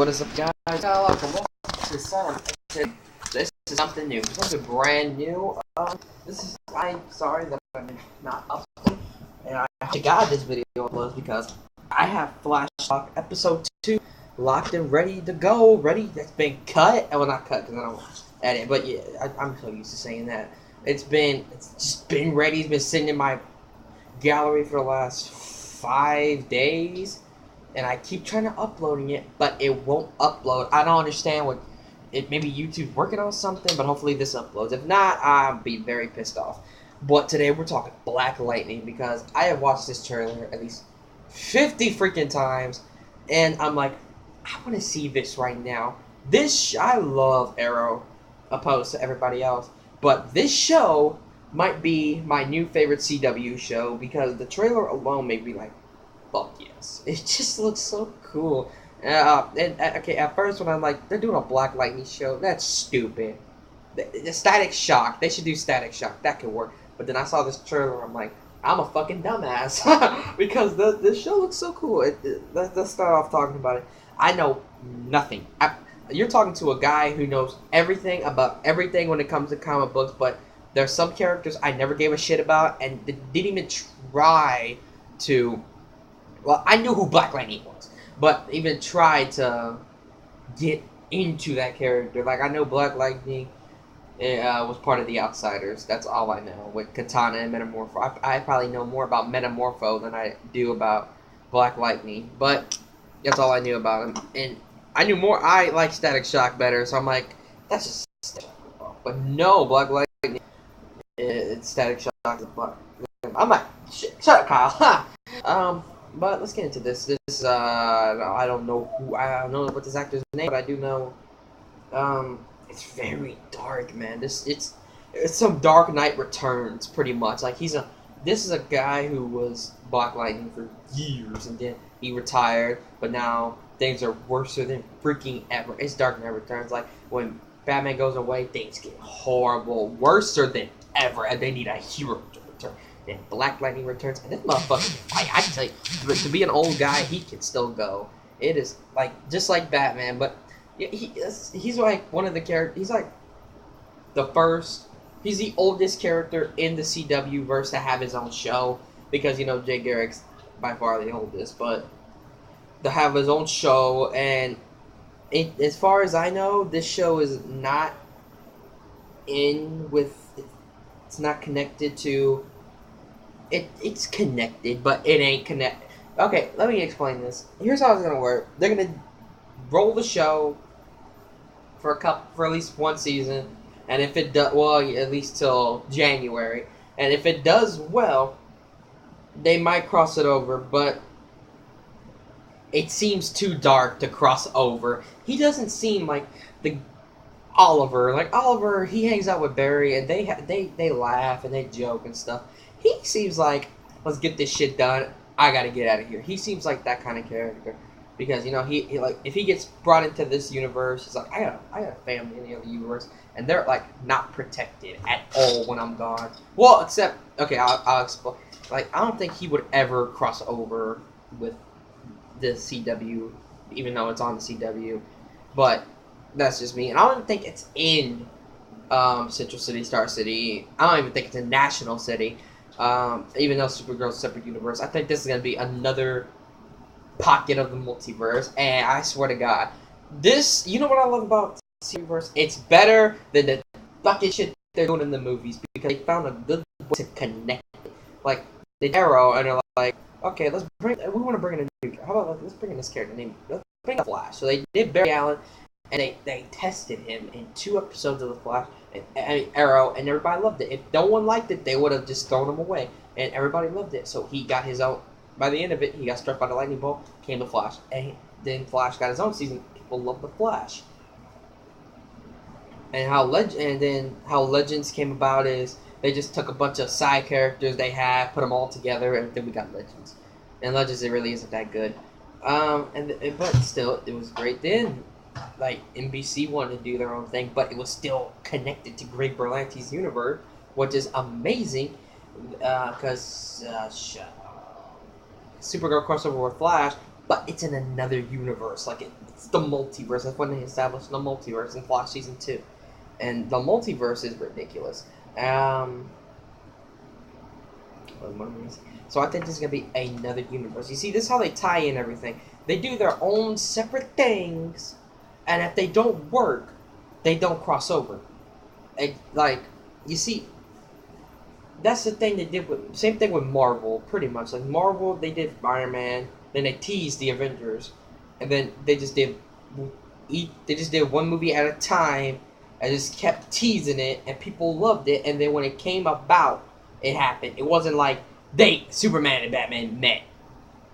What is up, guys? Welcome to Solemn. This is something new. Something brand new. I'm sorry that I'm not uploading. And I to God this video was because I have Flash Talk Episode 2 locked and ready to go. Ready? That's been cut. Well, not cut because I don't edit. But yeah, I'm so used to saying that. It's just been ready. It's been sitting in my gallery for the last 5 days. And I keep trying to uploading it, but it won't upload. I don't understand what it. Maybe YouTube's working on something, but hopefully this uploads. If not, I'll be very pissed off. But today we're talking Black Lightning because I have watched this trailer at least 50 freaking times, and I'm like, I want to see this right now. I love Arrow, opposed to everybody else, but this show might be my new favorite CW show because the trailer alone made me like, fuck yes. It just looks so cool. Okay, at first when I'm like, they're doing a Black Lightning show, that's stupid. The Static Shock, they should do Static Shock, that could work. But then I saw this trailer, I'm like, I'm a fucking dumbass. Because this show looks so cool. Let's start off talking about it. I know nothing. You're talking to a guy who knows everything about everything when it comes to comic books, but there's some characters I never gave a shit about and didn't even try to... Well, I knew who Black Lightning was, but even tried to get into that character. Like, I know Black Lightning was part of the Outsiders. That's all I know. With Katana and Metamorpho. I probably know more about Metamorpho than I do about Black Lightning. But that's all I knew about him. And I knew more. I like Static Shock better, so I'm like, that's just Static Shock. But no, Black Lightning, it's Static Shock. I'm like, shit, shut up, Kyle. But let's get into this. I don't know what this actor's name, but I do know, it's very dark, man. It's some Dark Knight Returns, pretty much. Like, this is a guy who was Black Lightning for years, and then he retired, but now things are worse than freaking ever. It's Dark Knight Returns. Like, when Batman goes away, things get horrible, worse than ever, and they need a hero to return. Then Black Lightning returns, and this motherfucker, I can tell you, to be an old guy, he can still go. It is like just like Batman, but he's like one of the characters. He's like he's the oldest character in the CW verse to have his own show because Jay Garrick's by far the oldest, but to have his own show, and as far as I know, this show is not it's not connected to. It's connected, but it ain't connected. Okay, let me explain this. Here's how it's gonna work. They're gonna roll the show for at least one season, and if it does well, at least till January. And if it does well, they might cross it over, but it seems too dark to cross over. He doesn't seem like the Oliver. Like Oliver, he hangs out with Barry, and they laugh and they joke and stuff. He seems like, let's get this shit done. I gotta get out of here. He seems like that kind of character, because he like, if he gets brought into this universe, he's like, I got a family in the other universe, and they're like not protected at all when I'm gone. Well, except I'll explain. Like, I don't think he would ever cross over with the CW, even though it's on the CW. But that's just me, and I don't even think it's in Central City, Star City. I don't even think it's in National City. Even though Supergirl's a separate universe, I think this is going to be another pocket of the multiverse, and I swear to God, you know what I love about the universe? It's better than the fucking shit they're doing in the movies, because they found a good way to connect it. Like, the Arrow, and they're like, okay, we want to bring in a new, how about, let's bring in this character named, let's bring in Flash. So they did Barry Allen, and they tested him in 2 episodes of The Flash, and Arrow, and everybody loved it. If no one liked it, they would have just thrown him away, and everybody loved it. So he got his own. By the end of it, he got struck by the lightning bolt, came the Flash, and then Flash got his own season. People love the Flash. And how Legends came about is they just took a bunch of side characters they had, put them all together, and then we got Legends. And Legends, it really isn't that good. But still, it was great then. Like, NBC wanted to do their own thing, but it was still connected to Greg Berlanti's universe, which is amazing, because Supergirl crossover with Flash, but it's in another universe. Like it's the multiverse. That's when they established the multiverse in Flash season 2, and the multiverse is ridiculous. So I think this is gonna be another universe. You see, this is how they tie in everything. They do their own separate things, and if they don't work, they don't cross over. Like, you see, that's the thing they did with, same thing with Marvel, pretty much. Like Marvel, they did Iron Man, then they teased the Avengers, and then they just did one movie at a time, and just kept teasing it, and people loved it. And then when it came about, it happened. It wasn't like Superman and Batman met,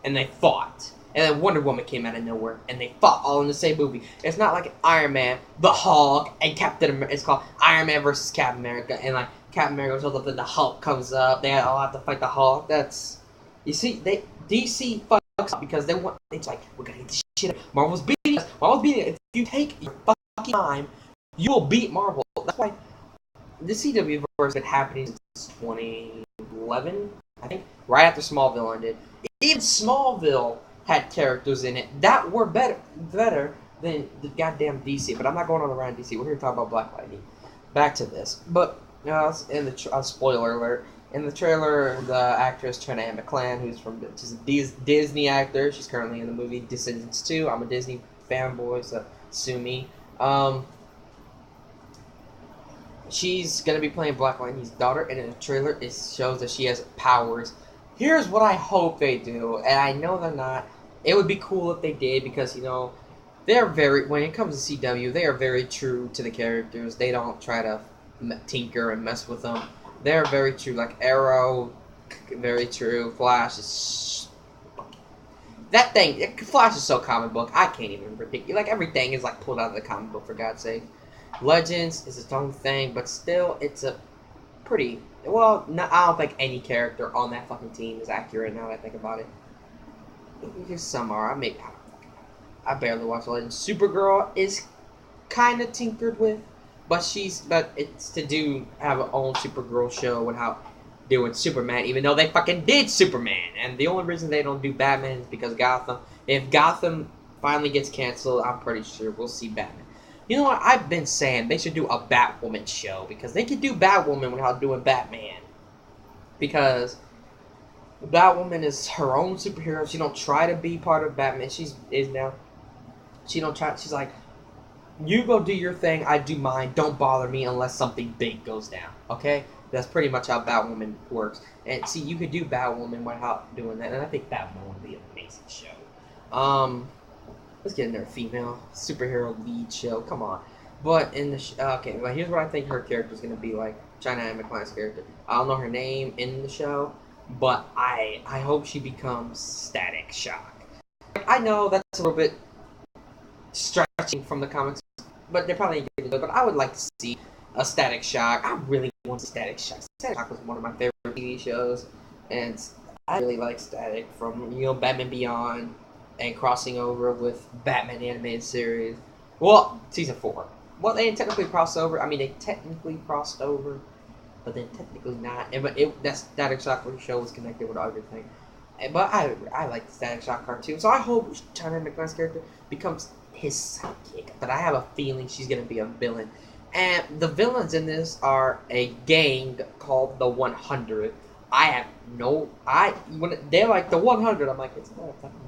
and they fought. And then Wonder Woman came out of nowhere, and they fought all in the same movie. It's not like Iron Man, the Hulk, and Captain America. It's called Iron Man versus Captain America, and like Captain America shows up, then the Hulk comes up. They all have to fight the Hulk. That's, you see, DC fucks up because they want. It's like, we're gonna get this shit. Marvel's beating us. Marvel's beating us. If you take your fucking time, you will beat Marvel. That's why the CW verse has been happening since 2011, I think, right after Smallville ended. Even Smallville had characters in it that were better than the goddamn DC. But I'm not going on around DC. We're here to talk about Black Lightning. Back to this. But in the spoiler alert, in the trailer, the actress Trina Ann McClan, she's a Disney actor. She's currently in the movie Descendants 2. I'm a Disney fanboy, so sue me. She's gonna be playing Black Lightning's daughter, and in the trailer, it shows that she has powers. Here's what I hope they do, and I know they're not. It would be cool if they did, because, you know, they're when it comes to CW, they are very true to the characters. They don't try to tinker and mess with them. They're very true, like Arrow, very true. Flash is... That thing, Flash is so comic book, I can't even predict. Like, everything is, like, pulled out of the comic book, for God's sake. Legends is its own thing, but still, it's a pretty... Well, no, I don't think any character on that fucking team is accurate now that I think about it. Just some are. I barely watch Legends. Supergirl is kind of tinkered with, but it's to have an own Supergirl show without doing Superman, even though they fucking did Superman. And the only reason they don't do Batman is because Gotham. If Gotham finally gets canceled, I'm pretty sure we'll see Batman. You know what? I've been saying they should do a Batwoman show, because they could do Batwoman without doing Batman. Because Batwoman is her own superhero. She don't try to be part of Batman. She don't try. She's like, you go do your thing, I do mine. Don't bother me unless something big goes down. Okay? That's pretty much how Batwoman works. And see, you could do Batwoman without doing that, and I think Batwoman would be an amazing show. Let's get into a female superhero lead show. Come on. But in the okay, well, here's what I think her character is gonna be like. Trina Ann McClan's character. I don't know her name in the show, but I hope she becomes Static Shock. I know that's a little bit stretching from the comics, but they're probably going to do it. But I would like to see a Static Shock. I really want a Static Shock. Static Shock was one of my favorite TV shows, and I really like Static from, you know, Batman Beyond and crossing over with Batman animated series. Well, season 4. Well, they didn't technically cross over. I mean, they technically crossed over, but then technically not. But that Static Shock show was connected with everything. But I like the Static Shock cartoon, so I hope Trina Ann McClan's character becomes his sidekick. But I have a feeling she's gonna be a villain. And the villains in this are a gang called the 100. When they're like the 100, I'm like, it's not a fucking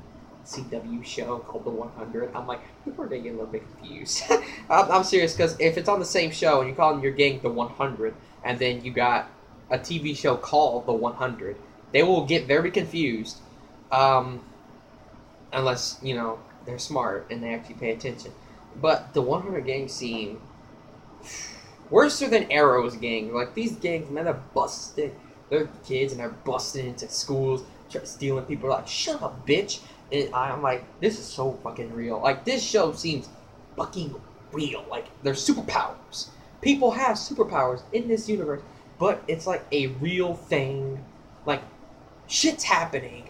CW show called The 100. I'm like, people are getting a little bit confused. I'm serious, because if it's on the same show and you call your gang The 100, and then you got a TV show called The 100, they will get very confused, unless, you know, they're smart and they actually pay attention. But the 100 gang seem worse than Arrow's gang. Like, these gangs, man, they're busted. They're kids and they're busting into schools, stealing people. Like, shut up, bitch. And I'm like, this is so fucking real. Like, this show seems fucking real. Like, there's superpowers. People have superpowers in this universe, but it's like a real thing. Like, shit's happening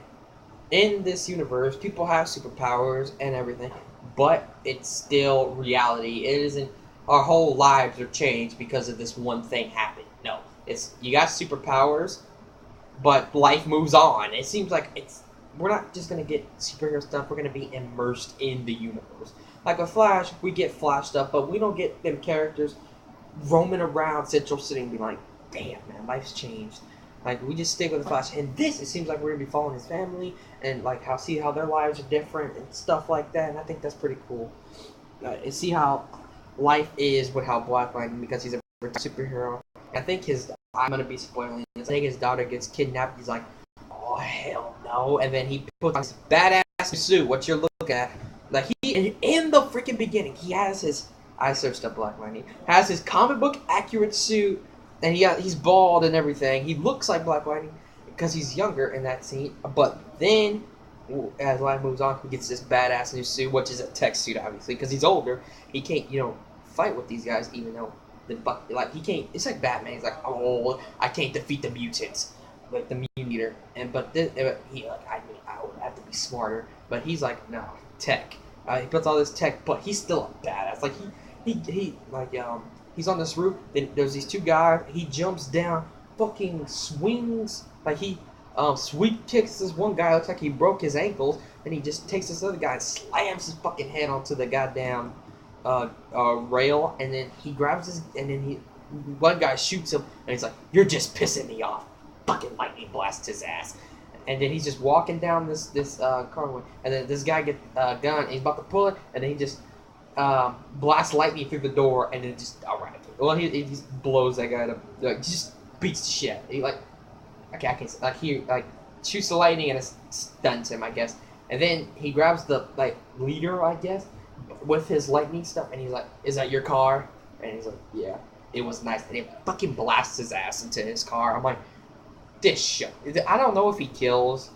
in this universe. People have superpowers and everything, but it's still reality. It isn't our whole lives are changed because of this one thing happened. No, it's, you got superpowers, but life moves on. It seems like it's we're not just gonna get superhero stuff. We're gonna be immersed in the universe. Like with Flash, we get Flash stuff, but we don't get them characters roaming around Central City and be like, damn man, life's changed. Like we just stick with the Flash, and this it seems like we're gonna be following his family and like see how their lives are different and stuff like that. And I think that's pretty cool. And see how life is with how Black Lightning, because he's a superhero. I think I'm gonna be spoiling this. I think his daughter gets kidnapped. He's like, oh hell no! And then he puts on this badass suit. What you're looking at, like he in the freaking beginning, he has his. I searched up Black Lightning. Has his comic book accurate suit, and he's bald and everything. He looks like Black Lightning because he's younger in that scene. But then, as life moves on, he gets this badass new suit, which is a tech suit, obviously, because he's older. He can't, fight with these guys, even though he can't. It's like Batman. He's like, oh, I can't defeat the mutants, like the mutant eater. But he I would have to be smarter. But he's like, no, tech. He puts all this tech, but he's still a badass. Like he's on this roof. Then there's these two guys. He jumps down, fucking swings. Like he sweep kicks this one guy. Looks like he broke his ankles. Then he just takes this other guy and slams his fucking head onto the goddamn rail. And then he grabs his, and then one guy shoots him, and he's like, "You're just pissing me off." Fucking lightning blasts his ass. And then he's just walking down this carway, and then this guy gets a gun, and he's about to pull it, and then he just blasts lightning through the door, and then just he just blows that guy up, like just beats the shit. He I can't say, he shoots the lightning and it stuns him, I guess. And then he grabs the leader, I guess, with his lightning stuff, and he's like, "Is that your car?" And he's like, "Yeah, it was nice." And he fucking blasts his ass into his car. I'm like, this show. I don't know if he kills.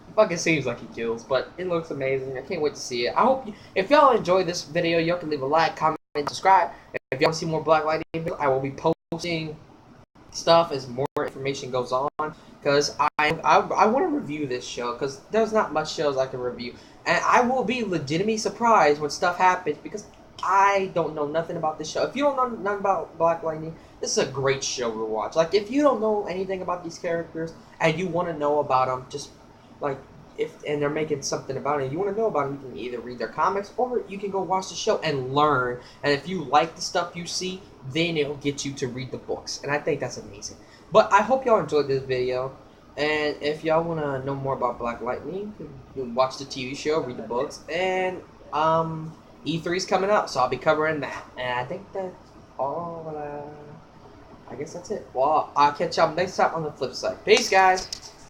It fucking seems like he kills, but it looks amazing. I can't wait to see it. I hope if y'all enjoyed this video, y'all can leave a like, comment, and subscribe. If y'all want to see more Black Lightning videos, I will be posting stuff as more information goes on. Because I want to review this show, because there's not much shows I can review. And I will be legitimately surprised when stuff happens, because I don't know nothing about this show. If you don't know nothing about Black Lightning, this is a great show to watch. Like, if you don't know anything about these characters and you want to know about them, just and they're making something about it, you want to know about them, you can either read their comics or you can go watch the show and learn. And if you like the stuff you see, then it'll get you to read the books. And I think that's amazing. But I hope y'all enjoyed this video. And if y'all want to know more about Black Lightning, you can watch the TV show, read the books, and E3's coming up, so I'll be covering that. And I think that's all. I guess that's it. Well, I'll catch y'all next time on the flip side. Peace, guys.